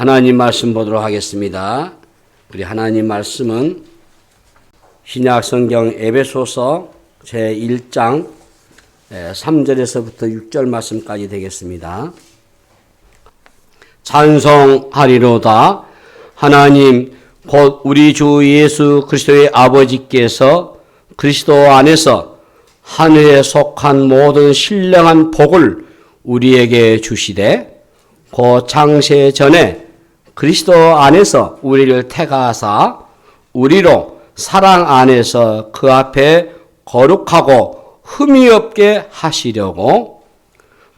하나님 말씀 보도록 하겠습니다. 우리 하나님 말씀은 신약 성경 에베소서 제1장 3절에서부터 6절 말씀까지 되겠습니다. 찬송하리로다. 하나님 곧 우리 주 예수 그리스도의 아버지께서 그리스도 안에서 하늘에 속한 모든 신령한 복을 우리에게 주시되 곧 창세 전에 그리스도 안에서 우리를 택하사 우리로 사랑 안에서 그 앞에 거룩하고 흠이 없게 하시려고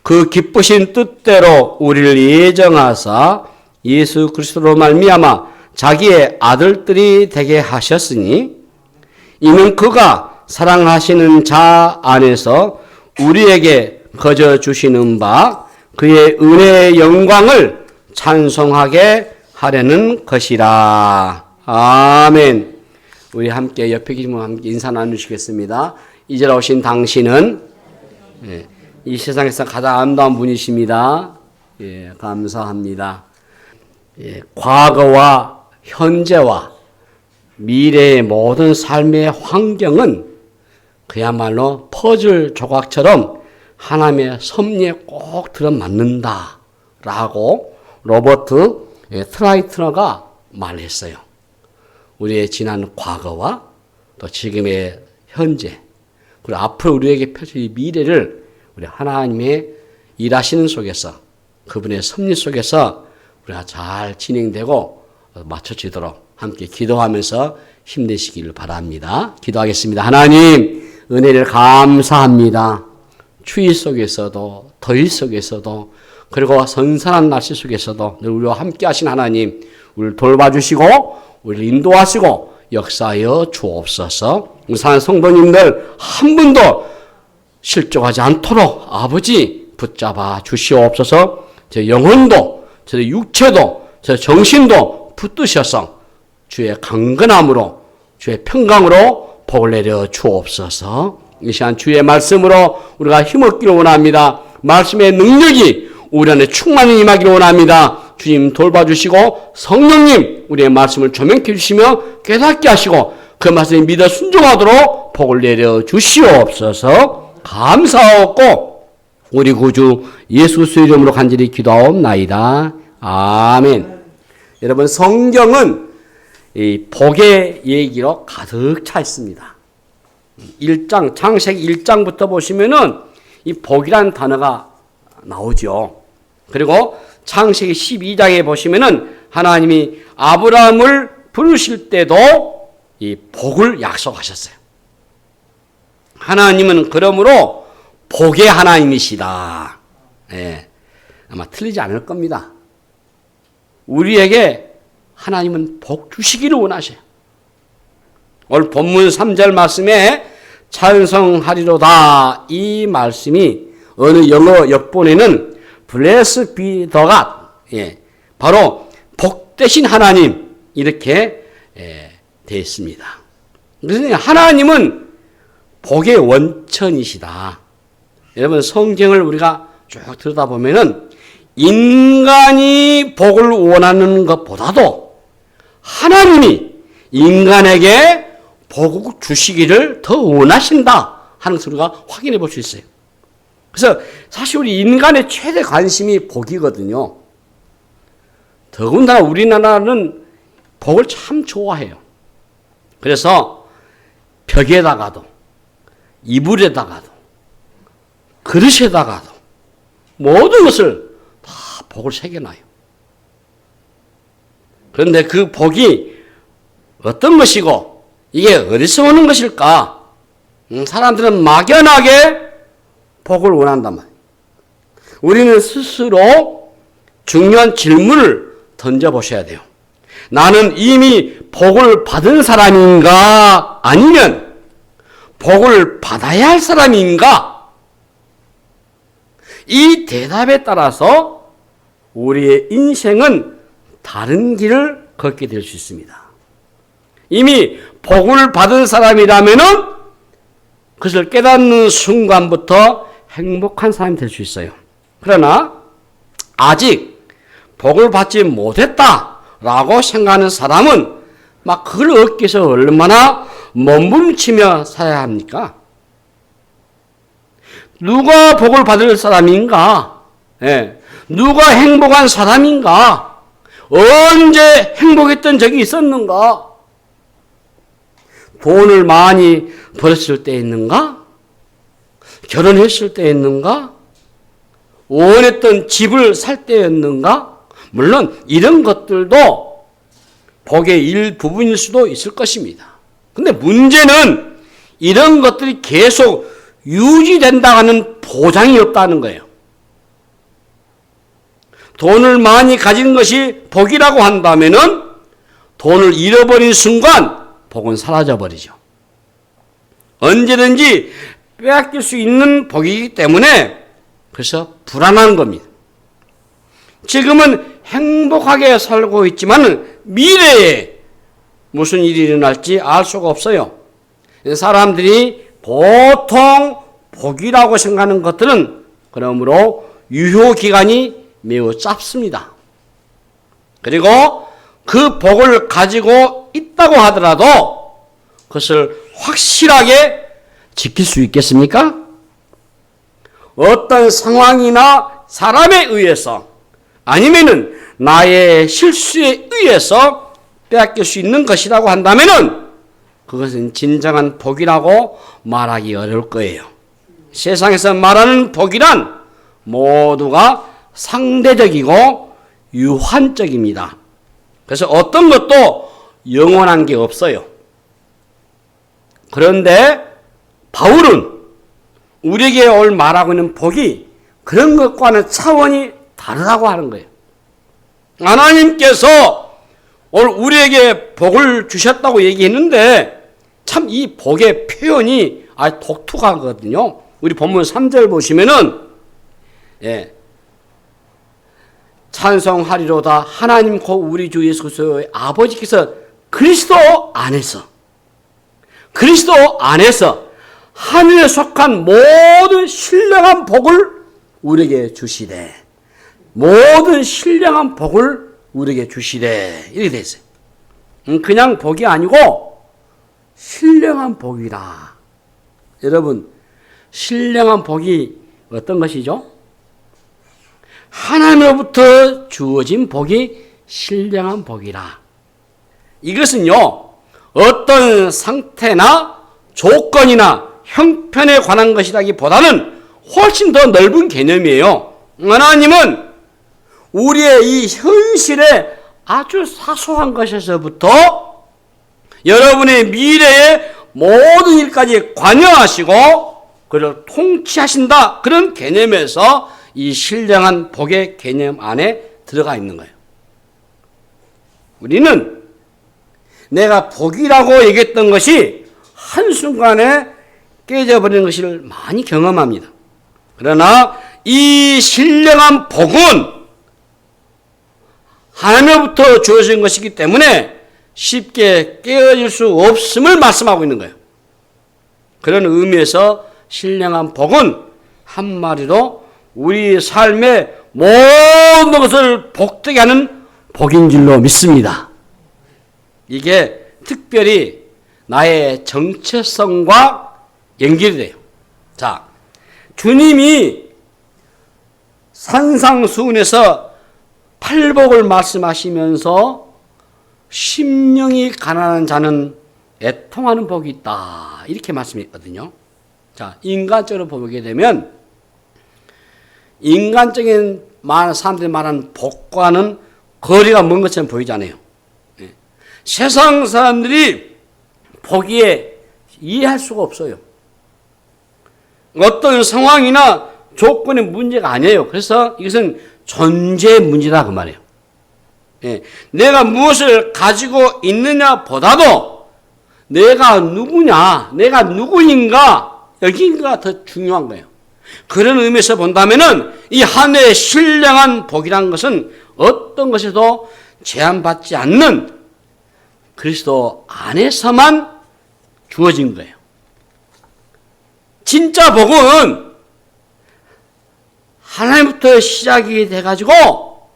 그 기쁘신 뜻대로 우리를 예정하사 예수 그리스도로 말미암아 자기의 아들들이 되게 하셨으니 이는 그가 사랑하시는 자 안에서 우리에게 거저 주시는 바 그의 은혜의 영광을 찬송하게 하려는 것이라. 아멘. 우리 함께 옆에 계신 분 함께 인사 나누시겠습니다. 이제 오신 당신은 이 세상에서 가장 아름다운 분이십니다. 감사합니다. 과거와 현재와 미래의 모든 삶의 환경은 그야말로 퍼즐 조각처럼 하나님의 섭리에 꼭 들어맞는다라고 로버트 트라이트너가 말했어요. 우리의 지난 과거와 또 지금의 현재 그리고 앞으로 우리에게 펼칠 이 미래를 우리 하나님의 일하시는 속에서 그분의 섭리 속에서 우리가 잘 진행되고 맞춰지도록 함께 기도하면서 힘내시기를 바랍니다. 기도하겠습니다. 하나님 은혜를 감사합니다. 추위 속에서도 더위 속에서도 그리고 선선한 날씨 속에서도 늘 우리와 함께 하신 하나님 우리를 돌봐주시고 우리를 인도하시고 역사하여 주옵소서. 우리 사는 성도님들 한 분도 실족하지 않도록 아버지 붙잡아 주시옵소서. 제 영혼도 제 육체도 제 정신도 붙드셔서 주의 강건함으로 주의 평강으로 복을 내려 주옵소서. 이 시간 주의 말씀으로 우리가 힘없기를 원합니다. 말씀의 능력이 우리 안에 충만히 임하기를 원합니다. 주님 돌봐주시고 성령님 우리의 말씀을 조명해 주시며 깨닫게 하시고 그 말씀에 믿어 순종하도록 복을 내려 주시옵소서. 감사하고 우리 구주 예수 그리스도의 이름으로 간절히 기도하옵나이다. 아멘. 여러분 성경은 이 복의 얘기로 가득 차 있습니다. 1장 창세기 1장부터 보시면은 이 복이라는 단어가 나오죠. 그리고 창세기 12장에 보시면은 하나님이 아브라함을 부르실 때도 이 복을 약속하셨어요. 하나님은 그러므로 복의 하나님이시다. 아마 틀리지 않을 겁니다. 우리에게 하나님은 복 주시기를 원하셔요. 오늘 본문 3절 말씀에 찬송하리로다 이 말씀이 어느 영어 역본에는 bless be the God 바로 복되신 하나님 이렇게 되어 있습니다. 그래서 하나님은 복의 원천이시다. 여러분 성경을 우리가 쭉 들여다보면은 인간이 복을 원하는 것보다도 하나님이 인간에게 복을 주시기를 더 원하신다 하는 것을 우리가 확인해 볼 수 있어요. 그래서 사실 우리 인간의 최대 관심이 복이거든요. 더군다나 우리나라는 복을 참 좋아해요. 그래서 벽에다가도 이불에다가도 그릇에다가도 모든 것을 다 복을 새겨놔요. 그런데 그 복이 어떤 것이고 이게 어디서 오는 것일까? 사람들은 막연하게 복을 원한단 말이에요. 우리는 스스로 중요한 질문을 던져보셔야 돼요. 나는 이미 복을 받은 사람인가? 아니면 복을 받아야 할 사람인가? 이 대답에 따라서 우리의 인생은 다른 길을 걷게 될 수 있습니다. 이미 복을 받은 사람이라면은 그것을 깨닫는 순간부터 행복한 사람이 될 수 있어요. 그러나 아직 복을 받지 못했다라고 생각하는 사람은 막 그걸 얻기 위해서 얼마나 몸부림치며 살아야 합니까? 누가 복을 받을 사람인가? 예. 누가 행복한 사람인가? 언제 행복했던 적이 있었는가? 돈을 많이 벌었을 때 있는가? 결혼했을 때 있는가? 원했던 집을 살 때였는가? 물론 이런 것들도 복의 일부분일 수도 있을 것입니다. 근데 문제는 이런 것들이 계속 유지된다는 보장이 없다는 거예요. 돈을 많이 가진 것이 복이라고 한다면은 돈을 잃어버린 순간 복은 사라져버리죠. 언제든지 빼앗길 수 있는 복이기 때문에 그래서 불안한 겁니다. 지금은 행복하게 살고 있지만 미래에 무슨 일이 일어날지 알 수가 없어요. 사람들이 보통 복이라고 생각하는 것들은 그러므로 유효기간이 매우 짧습니다. 그리고 그 복을 가지고 있다고 하더라도 그것을 확실하게 지킬 수 있겠습니까? 어떤 상황이나 사람에 의해서 아니면은 나의 실수에 의해서 빼앗길 수 있는 것이라고 한다면은 그것은 진정한 복이라고 말하기 어려울 거예요. 세상에서 말하는 복이란 모두가 상대적이고 유한적입니다. 그래서 어떤 것도 영원한 게 없어요. 그런데 바울은 우리에게 오늘 말하고 있는 복이 그런 것과는 차원이 다르다고 하는 거예요. 하나님께서 오늘 우리에게 복을 주셨다고 얘기했는데 참 이 복의 표현이 아주 독특하거든요. 우리 본문 3절 보시면은 찬송하리로다 하나님 곧 우리 주 예수 그리스도의 아버지께서 그리스도 안에서 하늘에 속한 모든 신령한 복을 우리에게 주시되 모든 신령한 복을 우리에게 주시되 이렇게 돼 있어요. 그냥 복이 아니고 신령한 복이라. 여러분 신령한 복이 어떤 것이죠? 하나님으로부터 주어진 복이 신령한 복이라. 이것은요 어떤 상태나 조건이나 형편에 관한 것이라기보다는 훨씬 더 넓은 개념이에요. 하나님은 우리의 이 현실에 아주 사소한 것에서부터 여러분의 미래의 모든 일까지 관여하시고 그를 통치하신다. 그런 개념에서 이 신령한 복의 개념 안에 들어가 있는 거예요. 우리는 내가 복이라고 얘기했던 것이 한순간에 깨져버리는 것을 많이 경험합니다. 그러나 이 신령한 복은 하나님으로부터 주어진 것이기 때문에 쉽게 깨어질 수 없음을 말씀하고 있는 거예요. 그런 의미에서 신령한 복은 한마디로 우리 삶의 모든 것을 복되게 하는 복인 줄로 믿습니다. 이게 특별히 나의 정체성과 연결이 돼요. 자, 주님이 산상수훈에서 팔복을 말씀하시면서 심령이 가난한 자는 애통하는 복이 있다. 이렇게 말씀했거든요. 자, 인간적으로 보게 되면 인간적인 사람들이 말하는 복과는 거리가 먼 것처럼 보이잖아요. 세상 사람들이 보기에 이해할 수가 없어요. 어떤 상황이나 조건의 문제가 아니에요. 그래서 이것은 존재의 문제다 그 말이에요. 내가 무엇을 가지고 있느냐 보다도 내가 누구냐, 내가 누구인가 여기가 더 중요한 거예요. 그런 의미에서 본다면은 이 한 해의 신령한 복이라는 것은 어떤 것에도 제한받지 않는 그리스도 안에서만 주어진 거예요. 진짜 복은 하나님부터 시작이 돼가지고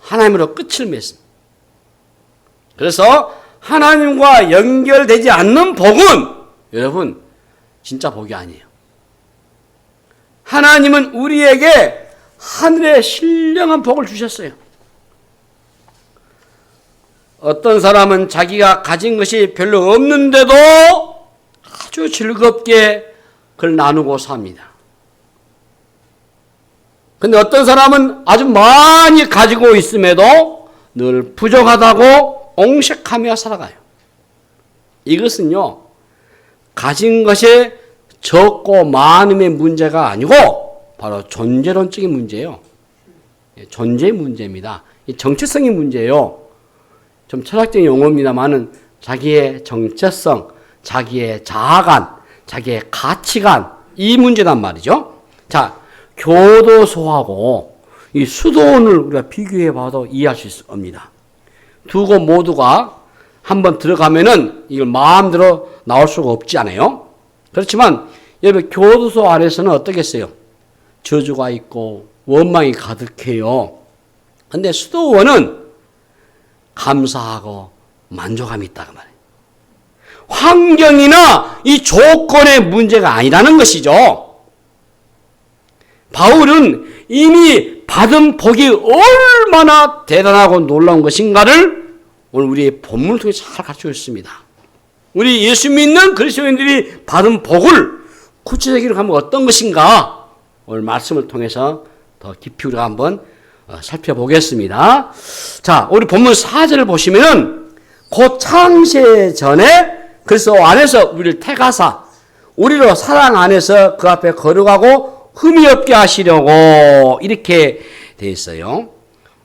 하나님으로 끝을 맺습니다. 그래서 하나님과 연결되지 않는 복은 여러분 진짜 복이 아니에요. 하나님은 우리에게 하늘의 신령한 복을 주셨어요. 어떤 사람은 자기가 가진 것이 별로 없는데도 아주 즐겁게 그걸 나누고 삽니다. 근데 어떤 사람은 아주 많이 가지고 있음에도 늘 부족하다고 옹색하며 살아가요. 이것은요, 가진 것이 적고 많음의 문제가 아니고 바로 존재론적인 문제예요. 존재의 문제입니다. 정체성의 문제예요. 좀 철학적인 용어입니다만은 자기의 정체성, 자기의 자아관, 자기의 가치관, 이 문제란 말이죠. 자, 교도소하고 이 수도원을 우리가 비교해 봐도 이해할 수 있습니다. 두 곳 모두가 한번 들어가면은 이걸 마음대로 나올 수가 없지 않아요? 그렇지만 여러분 교도소 안에서는 어떻겠어요? 저주가 있고 원망이 가득해요. 근데 수도원은 감사하고 만족함이 있다고 말해요. 환경이나 이 조건의 문제가 아니라는 것이죠. 바울은 이미 받은 복이 얼마나 대단하고 놀라운 것인가를 오늘 우리의 본문을 통해 잘 가르쳐 줬습니다. 우리 예수 믿는 그리스도인들이 받은 복을 구체적으로 하면 어떤 것인가 오늘 말씀을 통해서 더 깊이 우리가 한번 살펴보겠습니다. 자, 우리 본문 4절을 보시면은 곧 창세 전에 그리스도 안에서 우리를 택하사 우리로 사랑 안에서 그 앞에 거룩하고 흠이 없게 하시려고 이렇게 되어 있어요.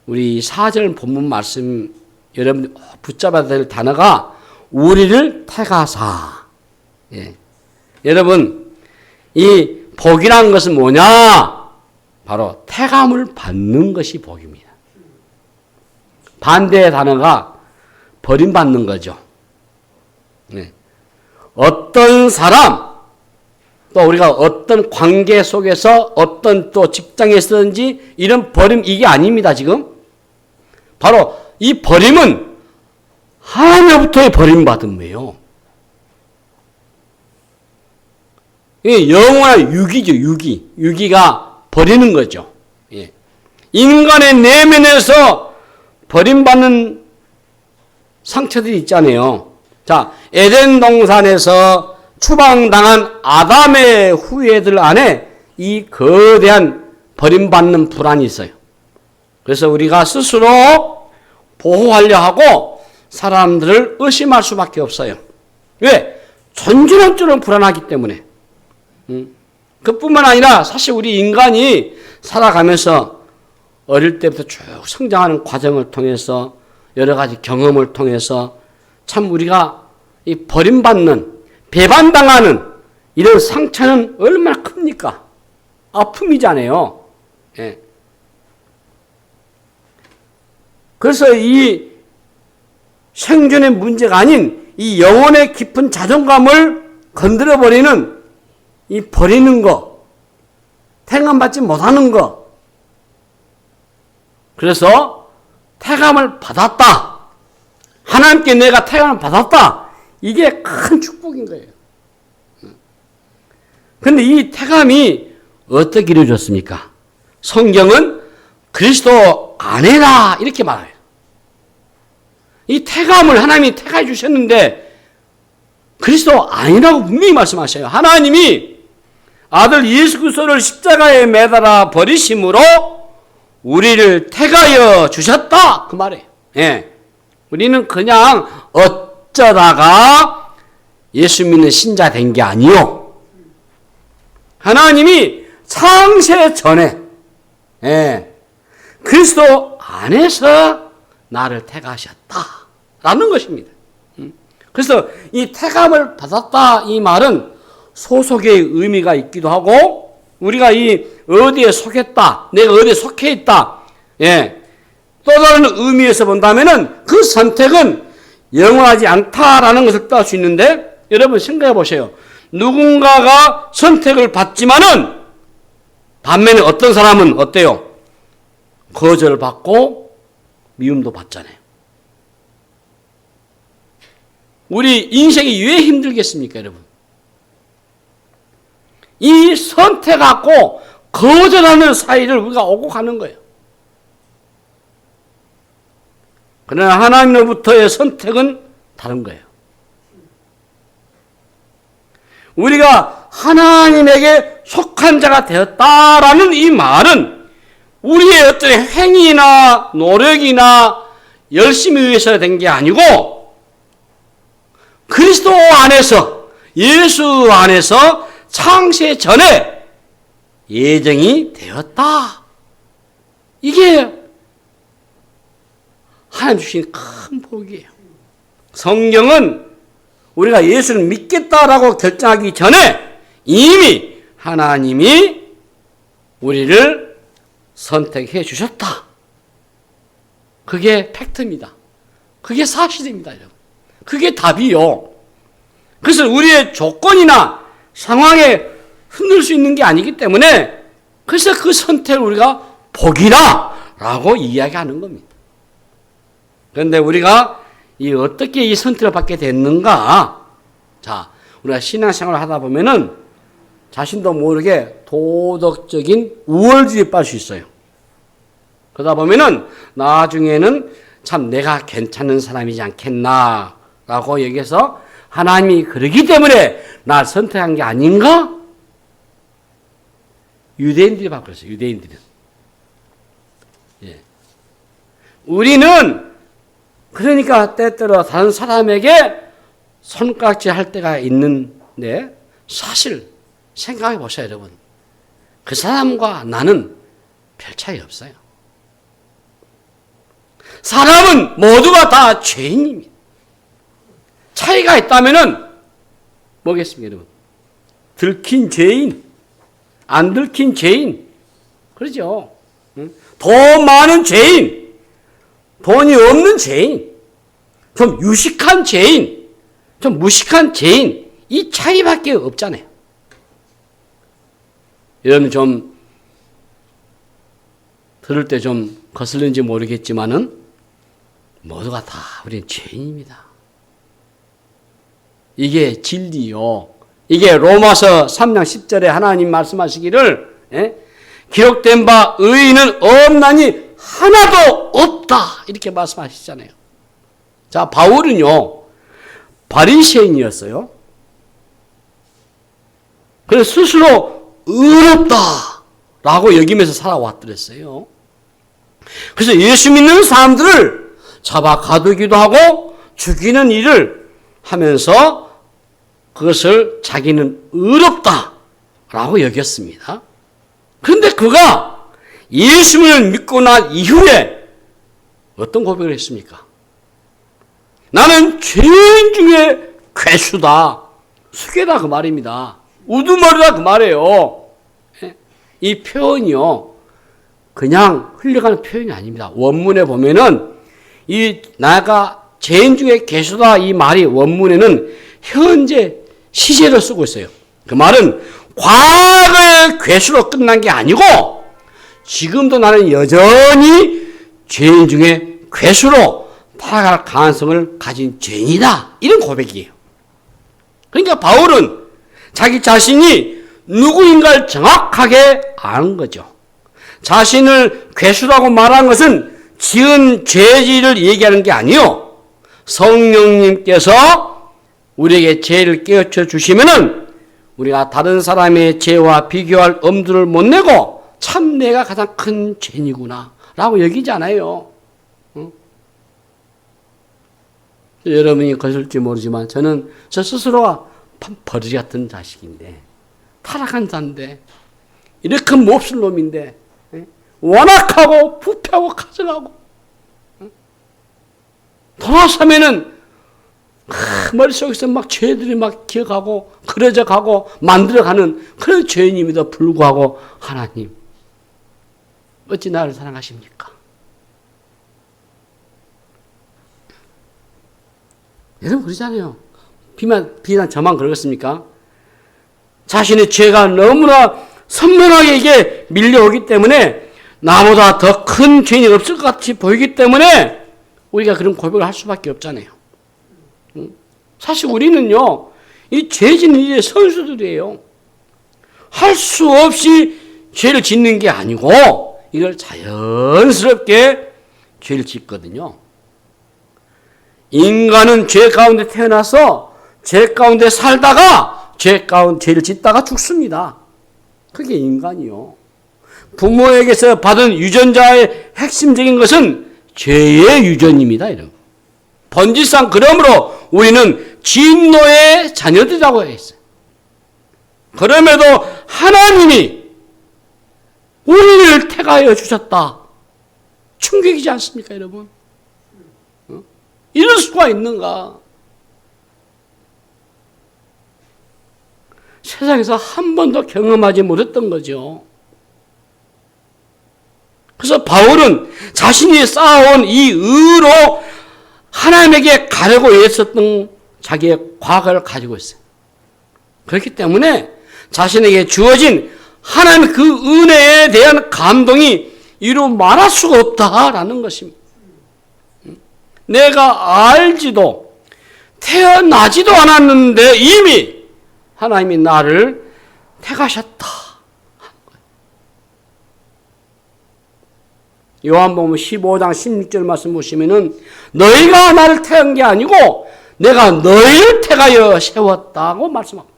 우리 4절 본문 말씀 여러분 붙잡아야 될 단어가 우리를 택하사. 예. 여러분 이 복이란 것은 뭐냐? 바로 택함을 받는 것이 복입니다. 반대의 단어가 버림받는 거죠. 네. 어떤 사람, 또 우리가 어떤 관계 속에서 어떤 또 직장에서든지 이런 버림, 이게 아닙니다, 지금. 바로 이 버림은 하나님으로부터의 버림받음이에요. 이게 영원한 유기죠, 유기. 유기가 버리는 거죠. 예. 인간의 내면에서 버림받는 상처들이 있잖아요. 자, 에덴 동산에서 추방당한 아담의 후예들 안에 이 거대한 버림받는 불안이 있어요. 그래서 우리가 스스로 보호하려 하고 사람들을 의심할 수밖에 없어요. 왜? 존재론적으로 불안하기 때문에. 그뿐만 아니라 사실 우리 인간이 살아가면서 어릴 때부터 쭉 성장하는 과정을 통해서 여러 가지 경험을 통해서 참 우리가 이 버림받는, 배반당하는 이런 상처는 얼마나 큽니까? 아픔이잖아요. 예. 그래서 이 생존의 문제가 아닌 이 영혼의 깊은 자존감을 건드려버리는 이 버리는 거, 택함받지 못하는 거. 그래서 택함을 받았다. 하나님께 내가 택함을 받았다. 이게 큰 축복인 거예요. 그런데 이 택함이 어떻게 이루어졌습니까? 성경은 그리스도 안에라 이렇게 말해요. 이 택함을 하나님이 택해 주셨는데 그리스도 아니라고 분명히 말씀하셔요. 하나님이 아들 예수 그리스도를 십자가에 매달아 버리심으로 우리를 택하여 주셨다 그 말이에요. 예. 우리는 그냥 어쩌다가 예수 믿는 신자 된 게 아니요. 하나님이 창세 전에 그리스도 안에서 나를 택하셨다라는 것입니다. 그래서 이 택함을 받았다 이 말은 소속의 의미가 있기도 하고 우리가 이 어디에 속했다, 내가 어디에 속해 있다. 또 다른 의미에서 본다면은 그 선택은 영원하지 않다라는 것을 따를 수 있는데 여러분 생각해 보세요. 누군가가 선택을 받지만은 반면에 어떤 사람은 어때요? 거절받고 미움도 받잖아요. 우리 인생이 왜 힘들겠습니까, 여러분? 이 선택하고 거절하는 사이를 우리가 오고 가는 거예요. 그러나 하나님으로부터의 선택은 다른 거예요. 우리가 하나님에게 속한 자가 되었다라는 이 말은 우리의 어떤 행위나 노력이나 열심히 위해서 된 게 아니고 그리스도 안에서, 예수 안에서 창세 전에 예정이 되었다. 이게 하나님 주신 큰 복이에요. 성경은 우리가 예수를 믿겠다라고 결정하기 전에 이미 하나님이 우리를 선택해 주셨다. 그게 팩트입니다. 그게 사실입니다, 여러분. 그게 답이요. 그래서 우리의 조건이나 상황에 흔들 수 있는 게 아니기 때문에 그래서 그 선택을 우리가 복이라라고 이야기하는 겁니다. 그런데 우리가 어떻게 이 선택을 받게 됐는가? 자, 우리가 신앙생활을 하다 보면은 자신도 모르게 도덕적인 우월주의에 빠질 수 있어요. 그러다 보면은 나중에는 참 내가 괜찮은 사람이지 않겠나라고 여기서 하나님이 그러기 때문에 날 선택한 게 아닌가? 유대인들이 막 그랬어요. 유대인들은. 예. 우리는 그러니까 때때로 다른 사람에게 손가락질 할 때가 있는데 사실 생각해 보세요, 여러분. 그 사람과 나는 별 차이 없어요. 사람은 모두가 다 죄인입니다. 차이가 있다면은 뭐겠습니까, 여러분? 들킨 죄인, 안 들킨 죄인, 그러죠. 돈 많은 죄인, 돈이 없는 죄인, 좀 유식한 죄인, 좀 무식한 죄인, 이 차이밖에 없잖아요. 여러분 좀 들을 때 좀 거슬리는지 모르겠지만은 모두가 다 우리는 죄인입니다. 이게 진리요. 이게 로마서 3장 10절에 하나님 말씀하시기를 기록된 바 의인은 없나니 하나도 없다 이렇게 말씀하시잖아요. 자, 바울은요 바리새인이었어요. 그래서 스스로 의롭다라고 여기면서 살아왔더랬어요. 그래서 예수 믿는 사람들을 잡아 가두기도 하고 죽이는 일을 하면서 그것을 자기는 의롭다라고 여겼습니다. 그런데 그가 예수를 믿고 난 이후에 어떤 고백을 했습니까? 나는 죄인 중에 괴수다. 수괴다 그 말입니다. 우두머리다 그 말이에요. 이 표현이요. 그냥 흘려가는 표현이 아닙니다. 원문에 보면은 이 나가 죄인 중에 괴수다 이 말이 원문에는 현재 시제로 쓰고 있어요. 그 말은 과거의 괴수로 끝난 게 아니고 지금도 나는 여전히 죄인 중에 괴수로 타락할 가능성을 가진 죄인이다. 이런 고백이에요. 그러니까 바울은 자기 자신이 누구인가를 정확하게 아는 거죠. 자신을 괴수라고 말한 것은 지은 죄질을 얘기하는 게 아니요. 성령님께서 우리에게 죄를 깨우쳐 주시면은 우리가 다른 사람의 죄와 비교할 엄두를 못 내고 참 내가 가장 큰 죄인이구나 라고 여기지 않아요. 응? 여러분이 그러실지 모르지만 저는 저 스스로가 버러지 같은 자식인데 타락한 자인데 이렇게 몹쓸 놈인데 완악하고 부패하고 가증하고 돌아서면은 머릿속에서 막 죄들이 막 기억하고 그려져 가고 만들어가는 그런 죄인임에도 불구하고 하나님 어찌 나를 사랑하십니까? 여러분 그러잖아요. 비단 저만 그러겠습니까? 자신의 죄가 너무나 선명하게 이게 밀려오기 때문에 나보다 더 큰 죄인이 없을 것 같이 보이기 때문에 우리가 그런 고백을 할 수밖에 없잖아요. 사실 우리는요, 이 죄 짓는 일의 선수들이에요. 할 수 없이 죄를 짓는 게 아니고 이걸 자연스럽게 죄를 짓거든요. 인간은 죄 가운데 태어나서 죄 가운데 살다가 죄를 짓다가 죽습니다. 그게 인간이요. 부모에게서 받은 유전자의 핵심적인 것은 죄의 유전입니다. 이런. 본질상 그러므로 우리는 진노의 자녀들이라고 했어요. 그럼에도 하나님이 우리를 택하여 주셨다. 충격이지 않습니까, 여러분? 이럴 수가 있는가? 세상에서 한 번도 경험하지 못했던 거죠. 그래서 바울은 자신이 쌓아온 이 의로 하나님에게 가려고 애썼던 자기의 과거를 가지고 있어요. 그렇기 때문에 자신에게 주어진 하나님의 그 은혜에 대한 감동이 이루 말할 수가 없다라는 것입니다. 내가 알지도 태어나지도 않았는데 이미 하나님이 나를 택하셨다. 요한복음 15장 16절 말씀 보시면은 너희가 나를 택한 게 아니고 내가 너희를 택하여 세웠다고 말씀합니다.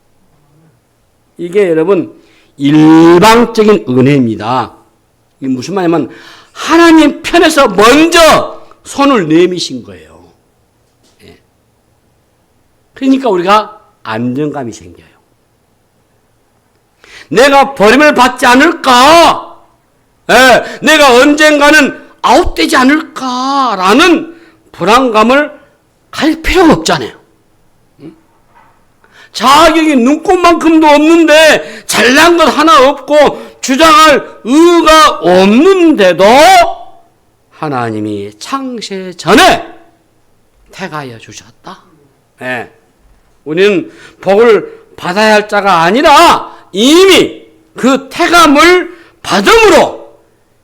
이게 여러분 일방적인 은혜입니다. 이게 무슨 말이냐면 하나님 편에서 먼저 손을 내미신 거예요. 예. 그러니까 우리가 안정감이 생겨요. 내가 버림을 받지 않을까? 예. 내가 언젠가는 아웃되지 않을까라는 불안감을 가질 필요가 없잖아요. 자격이 눈꽃만큼도 없는데 잘난 것 하나 없고 주장할 의가 없는데도 하나님이 창세 전에 택하여 주셨다. 네. 우리는 복을 받아야 할 자가 아니라 이미 그 택함을 받음으로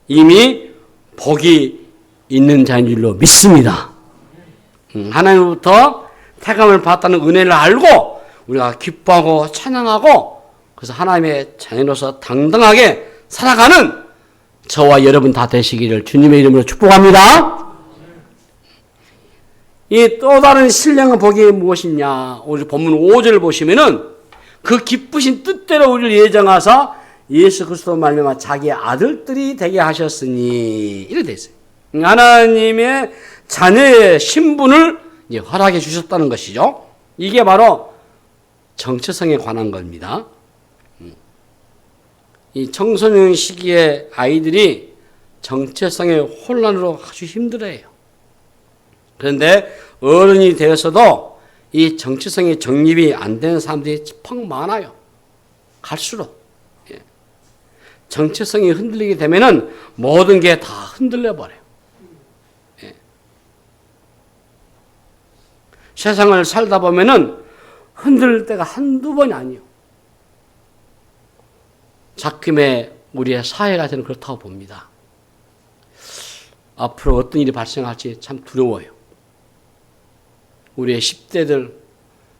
이미 복이 있는 자인 줄로 믿습니다. 하나님으로부터 택함을 받았다는 은혜를 알고 우리가 기뻐하고 찬양하고 그래서 하나님의 자녀로서 당당하게 살아가는 저와 여러분 다 되시기를 주님의 이름으로 축복합니다. 이 또 다른 신령한 복이 무엇이냐? 오늘 본문 5절을 보시면은 그 기쁘신 뜻대로 우리를 예정하사 예수 그리스도 말미암아 자기의 아들들이 되게 하셨으니 이렇게 돼 있어요. 하나님의 자녀의 신분을 허락해 주셨다는 것이죠. 이게 바로 정체성에 관한 겁니다. 이 청소년 시기에 아이들이 정체성의 혼란으로 아주 힘들어해요. 그런데 어른이 되어서도 이 정체성이 정립이 안 되는 사람들이 펑 많아요. 갈수록. 정체성이 흔들리게 되면은 모든 게 다 흔들려 버려요. 세상을 살다 보면은 흔들릴 때가 한두 번이 아니에요. 작금의 우리의 사회가 저는 그렇다고 봅니다. 앞으로 어떤 일이 발생할지 참 두려워요. 우리의 10대들,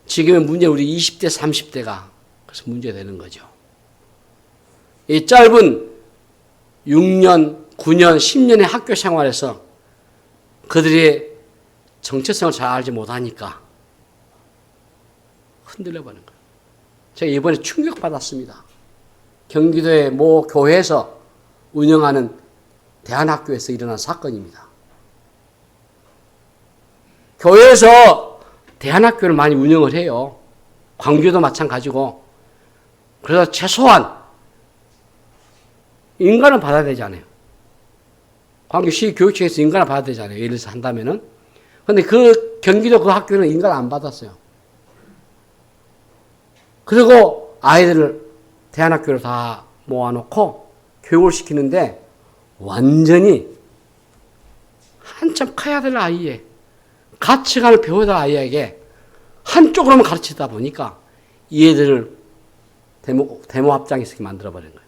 지금의 문제 우리 20대, 30대가 그래서 문제되는 거죠. 이 짧은 6년, 9년, 10년의 학교 생활에서 그들이 정체성을 잘 알지 못하니까 흔들려버리는 거예요. 제가 이번에 충격받았습니다. 경기도의 모 교회에서 운영하는 대안학교에서 일어난 사건입니다. 교회에서 대안학교를 많이 운영을 해요. 광교도 마찬가지고. 그래서 최소한 인간은 받아야 되잖아요. 광교시 교육청에서 인간을 받아야 되잖아요. 예를 들어서 한다면은. 근데 그 경기도 그 학교는 인간을 안 받았어요. 그리고 아이들을 대안학교로 다 모아놓고 교육을 시키는데 완전히 한참 커야 될 아이에 가치관을 배워야 될 아이에게 한쪽으로만 가르치다 보니까 이 애들을 데모 합장에서 만들어버린 거예요.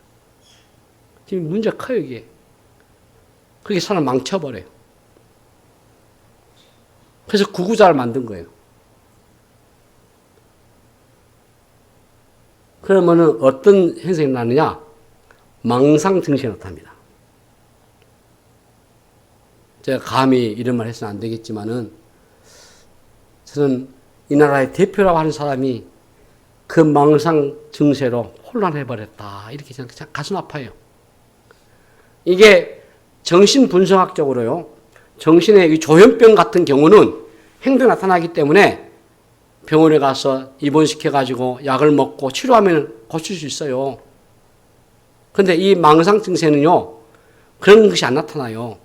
지금 문제가 커요, 이게. 그게 사람 망쳐버려요. 그래서 구구자를 만든 거예요. 그러면은 어떤 현상이 나느냐? 망상 증세가 나타납니다. 제가 감히 이런 말 해서는 안 되겠지만은 저는 이 나라의 대표라고 하는 사람이 그 망상 증세로 혼란해버렸다. 이렇게 저는 가슴 아파요. 이게 정신분석학적으로요. 정신의 이 조현병 같은 경우는 행동이 나타나기 때문에 병원에 가서 입원시켜가지고 약을 먹고 치료하면 고칠 수 있어요. 그런데 이 망상 증세는요. 그런 것이 안 나타나요.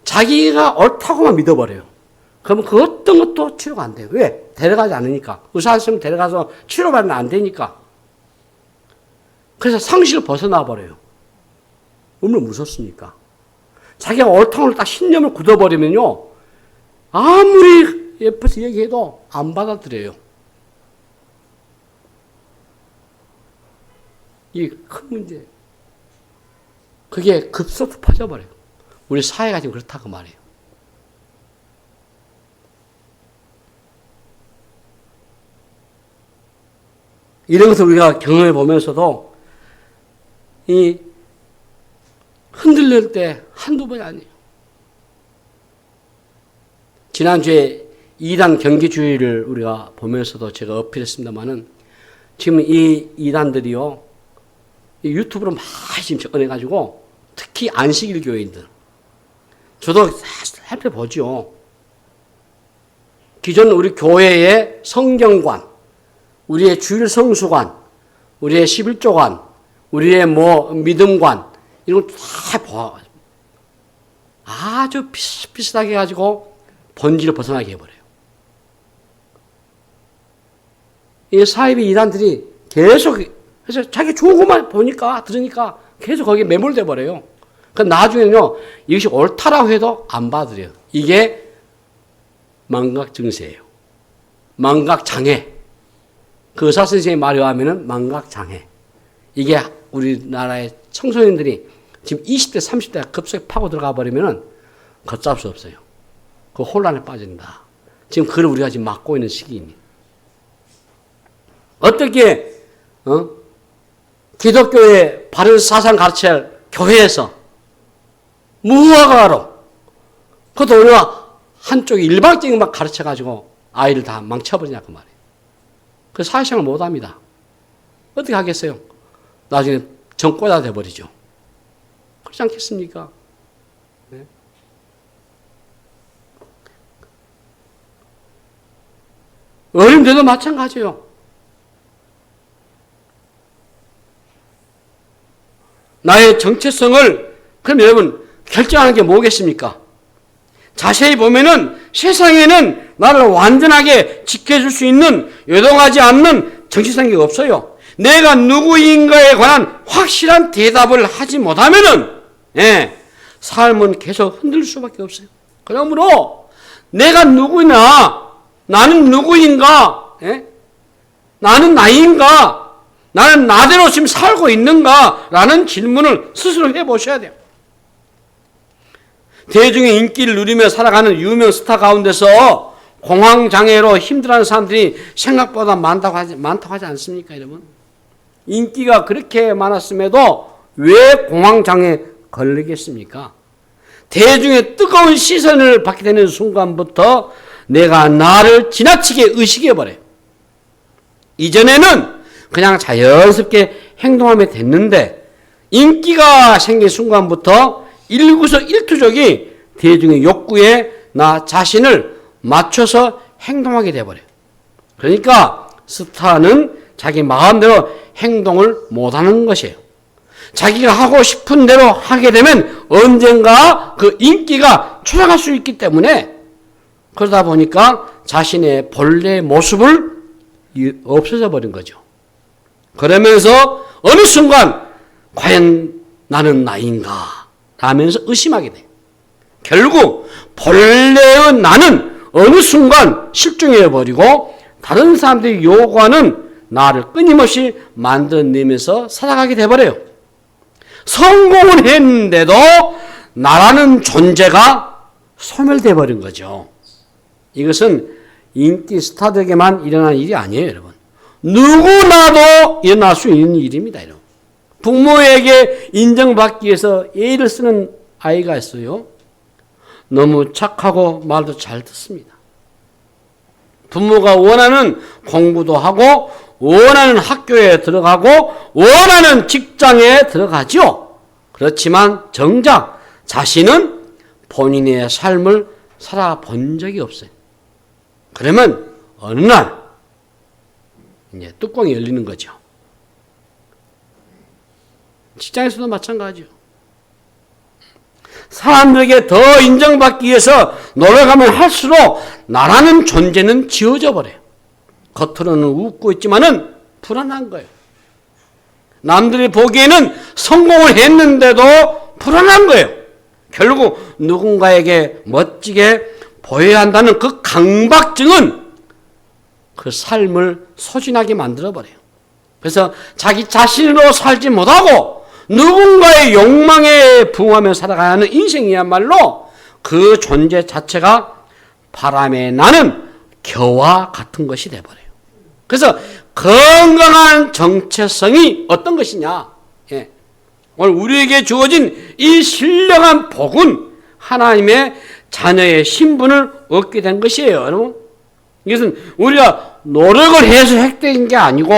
자기가 옳다고만 믿어버려요. 그러면 그 어떤 것도 치료가 안 돼요. 왜? 데려가지 않으니까. 의사 선생님 데려가서 치료받으면 안 되니까. 그래서 상식을 벗어나 버려요. 얼마나 무섭습니까? 자기가 옳다고 딱 신념을 굳어버리면요. 아무리 옆에서 얘기해도 안 받아들여요. 이게 큰 문제예요. 그게 급속히 퍼져버려요. 우리 사회가 지금 그렇다고 말해요. 이런 것을 우리가 경험해 보면서도 이 흔들릴 때 한두 번이 아니에요. 지난주에 2단 경기주의를 우리가 보면서도 제가 어필했습니다만은 지금 이 2단들이요. 유튜브로 많이 지금 접근해가지고 특히 안식일 교회인들. 저도 살펴보죠. 기존 우리 교회의 성경관, 우리의 주일 성수관, 우리의 11조관, 우리의 믿음관, 이런 걸 다 봐. 아주 비슷비슷하게 해가지고 본질을 벗어나게 해버려요. 이 사이비 이단들이 계속, 그래서 자기 좋은 것만 보니까, 들으니까 계속 거기에 매몰돼 버려요. 그 나중에는요, 이것이 옳다라고 해도 안 받아들여요. 이게 망각 증세예요. 망각 장애. 그 의사 선생님의 말에 의하면은 망각 장애. 이게 우리나라의 청소년들이 지금 20대, 30대가 급속히 파고 들어가 버리면은 걷잡을 수 없어요. 그 혼란에 빠진다. 지금 그걸 우리가 지금 막고 있는 시기입니다. 어떻게, 기독교의 바른 사상 가르칠 교회에서 무화과로, 그것도 우리가 한쪽이 일방적인 막 가르쳐가지고 아이를 다 망쳐버리냐, 그 말이에요. 그 사회생활 못 합니다. 어떻게 하겠어요? 나중에 정꼬다 돼버리죠. 그렇지 않겠습니까? 네. 어른들도 마찬가지예요. 나의 정체성을 그럼 여러분 결정하는 게 뭐겠습니까? 자세히 보면은 세상에는 나를 완전하게 지켜줄 수 있는 요동하지 않는 정체성이 없어요. 내가 누구인가에 관한 확실한 대답을 하지 못하면은 삶은 계속 흔들릴 수밖에 없어요. 그러므로 내가 누구냐, 나는 누구인가, 나는 나인가, 나는 나대로 지금 살고 있는가라는 질문을 스스로 해보셔야 돼요. 대중의 인기를 누리며 살아가는 유명 스타 가운데서 공황장애로 힘들어하는 사람들이 생각보다 많다고 하지 않습니까, 여러분? 인기가 그렇게 많았음에도 왜 공황장애 걸리겠습니까? 대중의 뜨거운 시선을 받게 되는 순간부터 내가 나를 지나치게 의식해버려요. 이전에는 그냥 자연스럽게 행동하면 됐는데 인기가 생긴 순간부터 일구석일투족이 대중의 욕구에 나 자신을 맞춰서 행동하게 돼버려요. 그러니까 스타는 자기 마음대로 행동을 못하는 것이에요. 자기가 하고 싶은 대로 하게 되면 언젠가 그 인기가 초래할 수 있기 때문에 그러다 보니까 자신의 본래 모습을 없어져 버린 거죠. 그러면서 어느 순간 과연 나는 나인가 라면서 의심하게 돼. 결국 본래의 나는 어느 순간 실종해 버리고 다른 사람들이 요구하는 나를 끊임없이 만들어내면서 살아가게 돼버려요. 성공을 했는데도 나라는 존재가 소멸돼 버린 거죠. 이것은 인기 스타들에게만 일어나는 일이 아니에요, 여러분. 누구나도 일어날 수 있는 일입니다, 여러분. 부모에게 인정받기 위해서 예의를 쓰는 아이가 있어요. 너무 착하고 말도 잘 듣습니다. 부모가 원하는 공부도 하고 원하는 학교에 들어가고 원하는 직장에 들어가죠. 그렇지만 정작 자신은 본인의 삶을 살아본 적이 없어요. 그러면 어느 날 이제 뚜껑이 열리는 거죠. 직장에서도 마찬가지죠. 사람들에게 더 인정받기 위해서 노력하면 할수록 나라는 존재는 지워져 버려요. 겉으로는 웃고 있지만은 불안한 거예요. 남들이 보기에는 성공을 했는데도 불안한 거예요. 결국 누군가에게 멋지게 보여야 한다는 그 강박증은 그 삶을 소진하게 만들어버려요. 그래서 자기 자신으로 살지 못하고 누군가의 욕망에 부응하며 살아가야 하는 인생이야말로 그 존재 자체가 바람에 나는 겨와 같은 것이 돼버려요. 그래서 건강한 정체성이 어떤 것이냐. 예. 오늘 우리에게 주어진 이 신령한 복은 하나님의 자녀의 신분을 얻게 된 것이에요. 여러분. 이것은 우리가 노력을 해서 획득된 게 아니고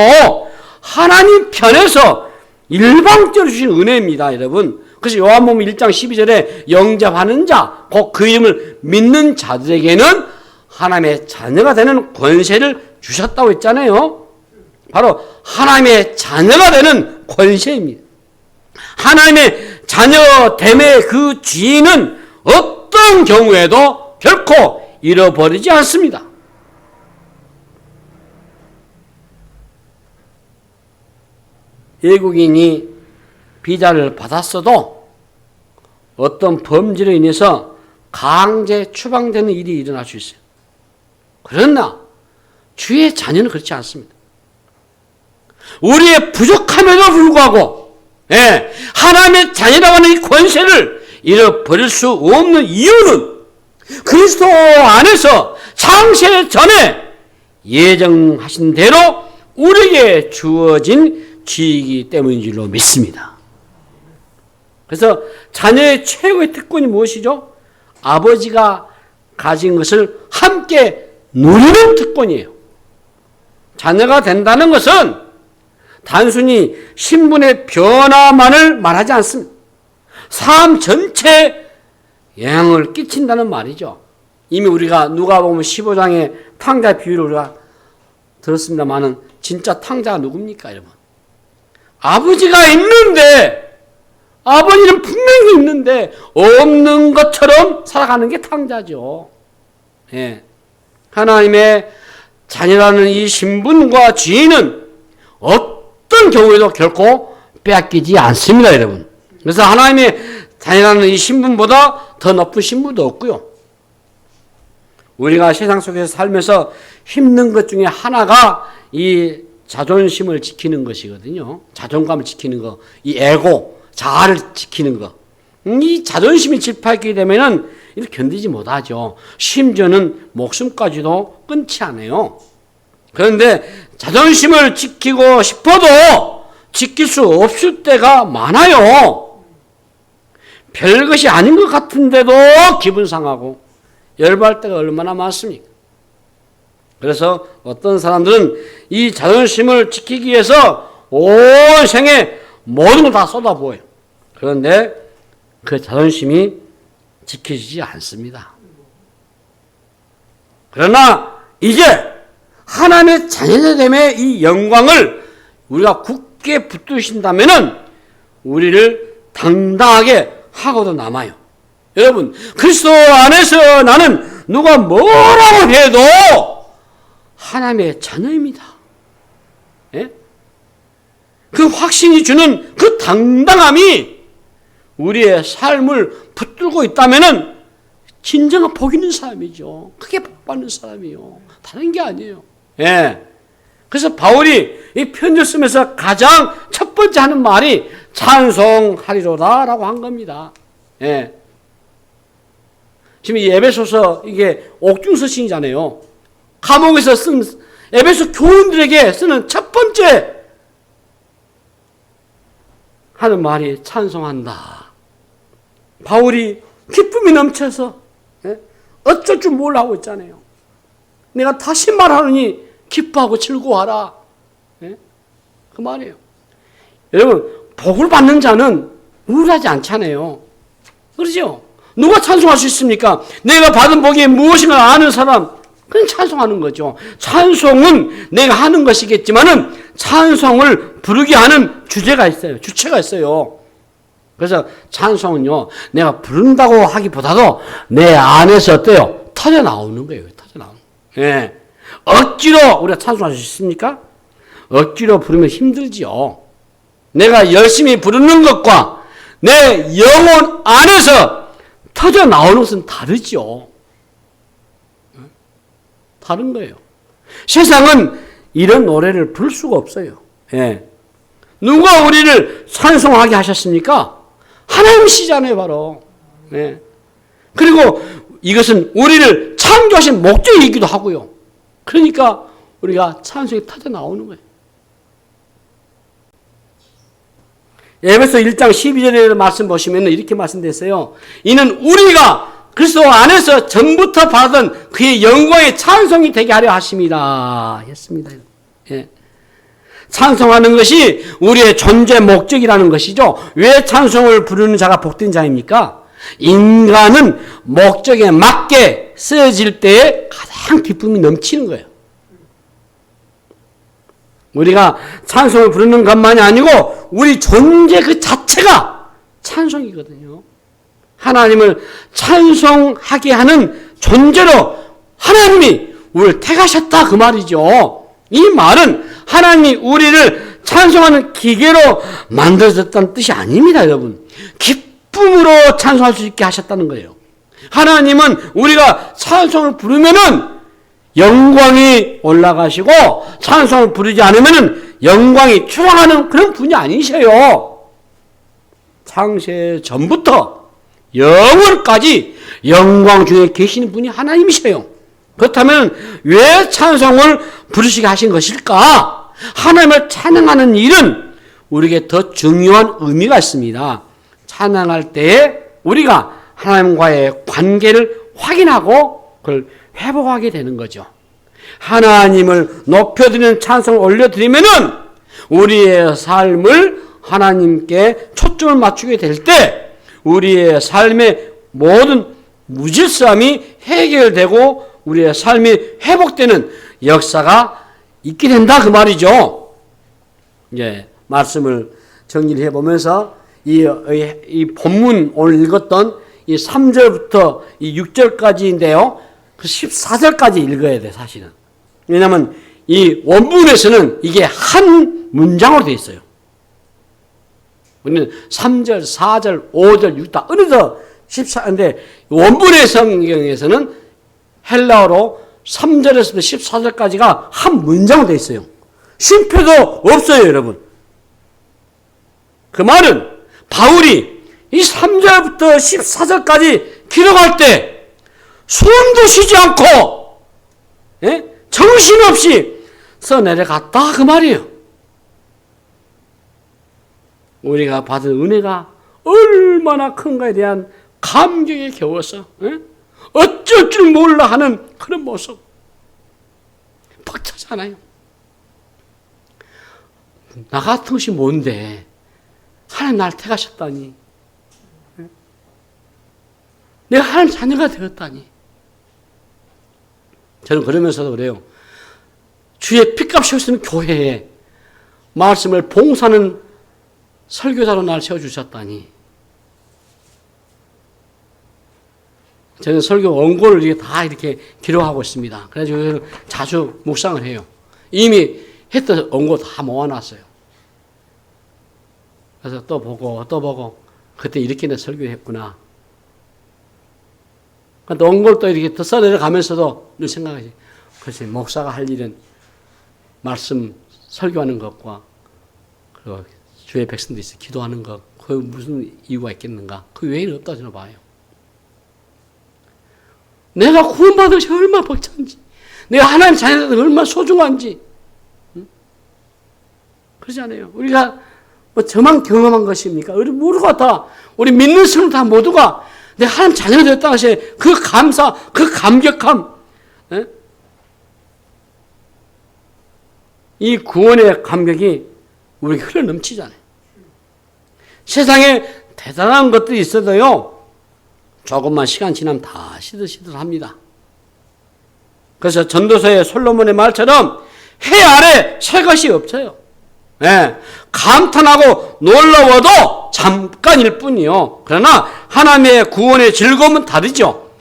하나님 편에서 일방적으로 주신 은혜입니다, 여러분. 그래서 요한복음 1장 12절에 영접하는 자, 곧 그 이름을 믿는 자들에게는 하나님의 자녀가 되는 권세를 주셨다고 했잖아요. 바로 하나님의 자녀가 되는 권세입니다. 하나님의 자녀됨의 그 지위는 어떤 경우에도 결코 잃어버리지 않습니다. 외국인이 비자를 받았어도 어떤 범죄로 인해서 강제 추방되는 일이 일어날 수 있어요. 그러나 주의 자녀는 그렇지 않습니다. 우리의 부족함에도 불구하고 하나님의 자녀라고 하는 이 권세를 잃어버릴 수 없는 이유는 그리스도 안에서 창세 전에 예정하신 대로 우리에게 주어진 지위이기 때문인 줄로 믿습니다. 그래서 자녀의 최고의 특권이 무엇이죠? 아버지가 가진 것을 함께 누리는 특권이에요. 자녀가 된다는 것은 단순히 신분의 변화만을 말하지 않습니다. 삶 전체에 영향을 끼친다는 말이죠. 이미 우리가 누가복음 15장의 탕자 비유를 우리가 들었습니다만은 진짜 탕자가 누굽니까, 여러분? 아버지가 있는데, 아버지는 분명히 있는데 없는 것처럼 살아가는 게 탕자죠. 예. 하나님의 자녀라는 이 신분과 지위는 어떤 경우에도 결코 빼앗기지 않습니다, 여러분. 그래서 하나님의 자녀라는 이 신분보다 더 높은 신분도 없고요. 우리가 세상 속에서 살면서 힘든 것 중에 하나가 이 자존심을 지키는 것이거든요. 자존감을 지키는 거, 이 에고, 자아를 지키는 거. 이 자존심이 질파했게 되면은 이렇게 견디지 못하죠. 심지어는 목숨까지도 끊지 않아요. 그런데 자존심을 지키고 싶어도 지킬 수 없을 때가 많아요. 별것이 아닌 것 같은데도 기분 상하고 열받을 때가 얼마나 많습니까? 그래서 어떤 사람들은 이 자존심을 지키기 위해서 온 생에 모든 걸 다 쏟아부어요. 그런데 그 자존심이 지켜지지 않습니다. 그러나 이제 하나님의 자녀됨의 이 영광을 우리가 굳게 붙드신다면은 우리를 당당하게 하고도 남아요. 여러분, 그리스도 안에서 나는 누가 뭐라고 해도 하나님의 자녀입니다. 예? 그 확신이 주는 그 당당함이 우리의 삶을 붙들고 있다면은 진정한 복 있는 사람이죠. 크게 복 받는 사람이요. 다른 게 아니에요. 예. 그래서 바울이 이 편지를 쓰면서 가장 첫 번째 하는 말이 찬송하리로다라고 한 겁니다. 예. 지금 이 에베소서 이게 옥중서신이잖아요. 감옥에서 쓴 에베소 교인들에게 쓰는 첫 번째 하는 말이 찬송한다. 바울이 기쁨이 넘쳐서 어쩔 줄 몰라 하고 있잖아요. 내가 다시 말하느니 기뻐하고 즐거워하라. 그 말이에요. 여러분, 복을 받는 자는 우울하지 않잖아요. 그렇죠? 누가 찬송할 수 있습니까? 내가 받은 복이 무엇인가 아는 사람, 그냥 찬송하는 거죠. 찬송은 내가 하는 것이겠지만은 찬송을 부르게 하는 주제가 있어요. 주체가 있어요. 그래서 찬송은요, 내가 부른다고 하기보다도 내 안에서 어때요? 터져 나오는 거예요. 터져 나오는 거예요. 예. 억지로 우리가 찬송할 수 있습니까? 억지로 부르면 힘들지요. 내가 열심히 부르는 것과 내 영혼 안에서 터져 나오는 것은 다르죠. 다른 거예요. 세상은 이런 노래를 부를 수가 없어요. 예. 누가 우리를 찬송하게 하셨습니까? 하나님이시잖아요, 바로. 예. 그리고 이것은 우리를 창조하신 목적이기도 하고요. 그러니까 우리가 찬송이 터져 나오는 거예요. 에베소 1장 12절에 말씀 보시면 이렇게 말씀됐어요. 이는 우리가 그리스도 안에서 전부터 받은 그의 영광의 찬송이 되게 하려 하심이라 했습니다. 예. 찬송하는 것이 우리의 존재 목적이라는 것이죠. 왜 찬송을 부르는 자가 복된 자입니까? 인간은 목적에 맞게 쓰여질 때에 가장 기쁨이 넘치는 거예요. 우리가 찬송을 부르는 것만이 아니고 우리 존재 그 자체가 찬송이거든요. 하나님을 찬송하게 하는 존재로 하나님이 우리를 택하셨다 그 말이죠. 이 말은 하나님이 우리를 찬송하는 기계로 만들어졌다는 뜻이 아닙니다, 여러분. 기쁨으로 찬송할 수 있게 하셨다는 거예요. 하나님은 우리가 찬송을 부르면은 영광이 올라가시고 찬송을 부르지 않으면 영광이 추락하는 그런 분이 아니셔요. 창세 전부터 영원까지 영광 중에 계시는 분이 하나님이셔요. 그렇다면 왜 찬송을 부르시게 하신 것일까? 하나님을 찬양하는 일은 우리에게 더 중요한 의미가 있습니다. 찬양할 때에 우리가 하나님과의 관계를 확인하고 그걸 회복하게 되는 거죠. 하나님을 높여드리는 찬송을 올려드리면은 우리의 삶을 하나님께 초점을 맞추게 될 때 우리의 삶의 모든 무질서함이 해결되고 우리의 삶이 회복되는 역사가 있게 된다 그 말이죠. 예, 말씀을 정리를 해보면서 이 본문 오늘 읽었던 이 3절부터 이 6절까지인데요. 그 14절까지 읽어야 돼, 사실은. 왜냐하면 이 원문에서는 이게 한 문장으로 되어 있어요. 우리는 3절, 4절, 5절, 6절 다 어느덧 14인데 원문의 성경에서는 헬라어로 3절에서부터 14절까지가 한 문장으로 되어 있어요. 쉼표도 없어요, 여러분. 그 말은 바울이 이 3절부터 14절까지 기록할 때 숨도 쉬지 않고 정신없이 써내려갔다 그 말이에요. 우리가 받은 은혜가 얼마나 큰가에 대한 감격에 겨워서 어쩔 줄 몰라 하는 그런 모습 벅차잖아요. 나 같은 것이 뭔데 하나님 날 택하셨다니, 내가 하나님 자녀가 되었다니. 저는 그러면서도 그래요. 주의 핏값이 없으면 교회에 말씀을 봉사하는 설교자로 날 세워주셨다니. 저는 설교 원고를 다 이렇게 기록하고 있습니다. 그래서 자주 묵상을 해요. 이미 했던 원고 다 모아놨어요. 그래서 또 보고 그때 이렇게 내 설교했구나. 또 원고를 또 이렇게 더 써내려가면서도 늘 생각하지. 글쎄, 목사가 할 일은 말씀 설교하는 것과 그리고 주의 백성들이 있어 기도하는 것, 그 무슨 이유가 있겠는가? 그 외에는 없다 저는 봐요. 내가 구원받은 것이 얼마나 벅찬지, 내가 하나님 자녀들 얼마나 소중한지. 그러지 않아요? 우리가 뭐 저만 경험한 것입니까? 우리 모두가 다, 우리 믿는 사람 다 모두가 내가 하나님 자녀가 됐다는 것이 그 감사, 그 감격함, 에? 이 구원의 감격이 우리에게 흘러 넘치잖아요. 세상에 대단한 것들이 있어도요, 조금만 시간 지나면 다 시들시들합니다. 그래서 전도서의 솔로몬의 말처럼 해 아래 새 것이 없어요. 예, 감탄하고 놀라워도 잠깐일 뿐이요. 그러나 하나님의 구원의 즐거움은 다르죠.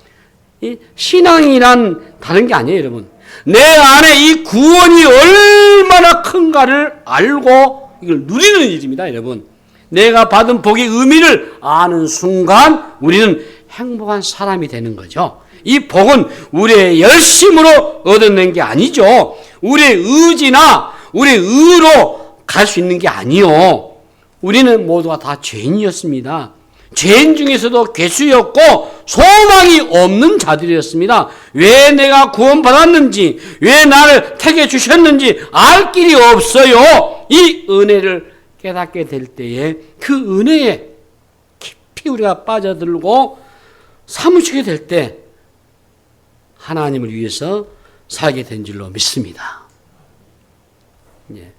이 신앙이란 다른 게 아니에요, 여러분. 내 안에 이 구원이 얼마나 큰가를 알고 이걸 누리는 일입니다, 여러분. 내가 받은 복의 의미를 아는 순간 우리는 행복한 사람이 되는 거죠. 이 복은 우리의 열심으로 얻어낸 게 아니죠. 우리의 의지나 우리의 의로 갈 수 있는 게 아니요. 우리는 모두가 다 죄인이었습니다. 죄인 중에서도 괴수였고 소망이 없는 자들이었습니다. 왜 내가 구원받았는지, 왜 나를 택해 주셨는지 알 길이 없어요. 이 은혜를 깨닫게 될 때에 그 은혜에 깊이 우리가 빠져들고 사무치게 될 때 하나님을 위해서 살게 된 줄로 믿습니다. 예.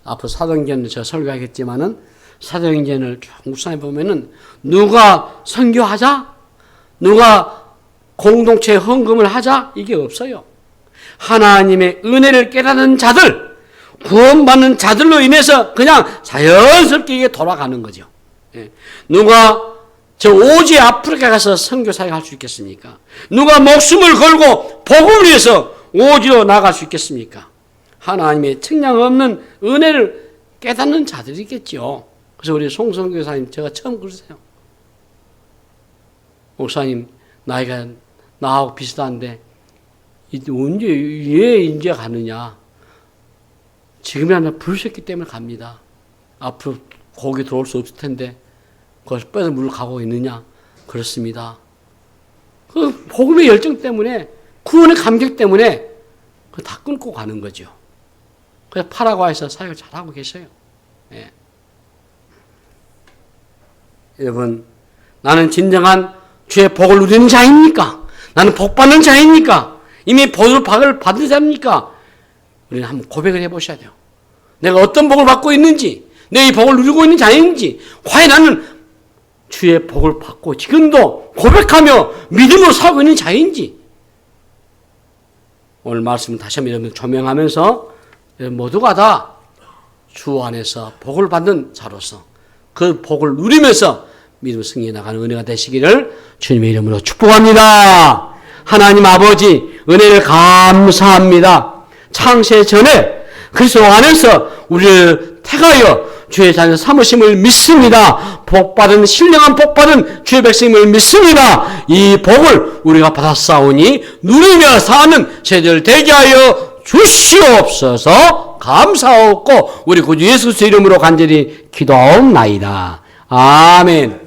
앞으로 사도행전을 제가 설교하겠지만은 사도행전을 쭉 묵상해 보면은 누가 선교하자, 누가 공동체 헌금을 하자 이게 없어요. 하나님의 은혜를 깨닫는 자들, 구원받는 자들로 인해서 그냥 자연스럽게 이게 돌아가는 거죠. 예. 누가 저 오지 아프리카 가서 선교사역 할 수 있겠습니까? 누가 목숨을 걸고 복음을 위해서 오지로 나갈 수 있겠습니까? 하나님의 측량 없는 은혜를 깨닫는 자들이겠죠. 그래서 우리 송성 교사님, 제가 처음 그러세요. 목사님, 나이가 나하고 비슷한데 언제 왜 이제 가느냐? 지금이야 나 부르셨기 때문에 갑니다. 앞으로 거기 들어올 수 없을 텐데 거기서 빼서 물을 가고 있느냐? 그렇습니다. 그 복음의 열정 때문에, 구원의 감격 때문에 다 끊고 가는 거죠. 그래서 파라과이에서 사역을 잘하고 계셔요. 예. 여러분, 나는 진정한 주의 복을 누리는 자입니까? 나는 복 받는 자입니까? 이미 복을 받은 자입니까? 우리는 한번 고백을 해보셔야 돼요. 내가 어떤 복을 받고 있는지, 내 이 복을 누리고 있는 자인지, 과연 나는 주의 복을 받고 지금도 고백하며 믿음으로 살고 있는 자인지. 오늘 말씀을 다시 한번 여러분 조명하면서 모두가 다 주 안에서 복을 받는 자로서 그 복을 누리면서 믿음 승리해 나가는 은혜가 되시기를 주님의 이름으로 축복합니다. 하나님 아버지, 은혜를 감사합니다. 창세 전에 그리스도 안에서 우리를 택하여 주의 자녀 삼으심을 믿습니다. 복받은, 신령한 복받은 주의 백성임을 믿습니다. 이 복을 우리가 받았사오니 누리며 사는 저희들 되게 하여 주시옵소서. 감사하고 우리 구주 예수 그리스도 이름으로 간절히 기도하옵나이다. 아멘.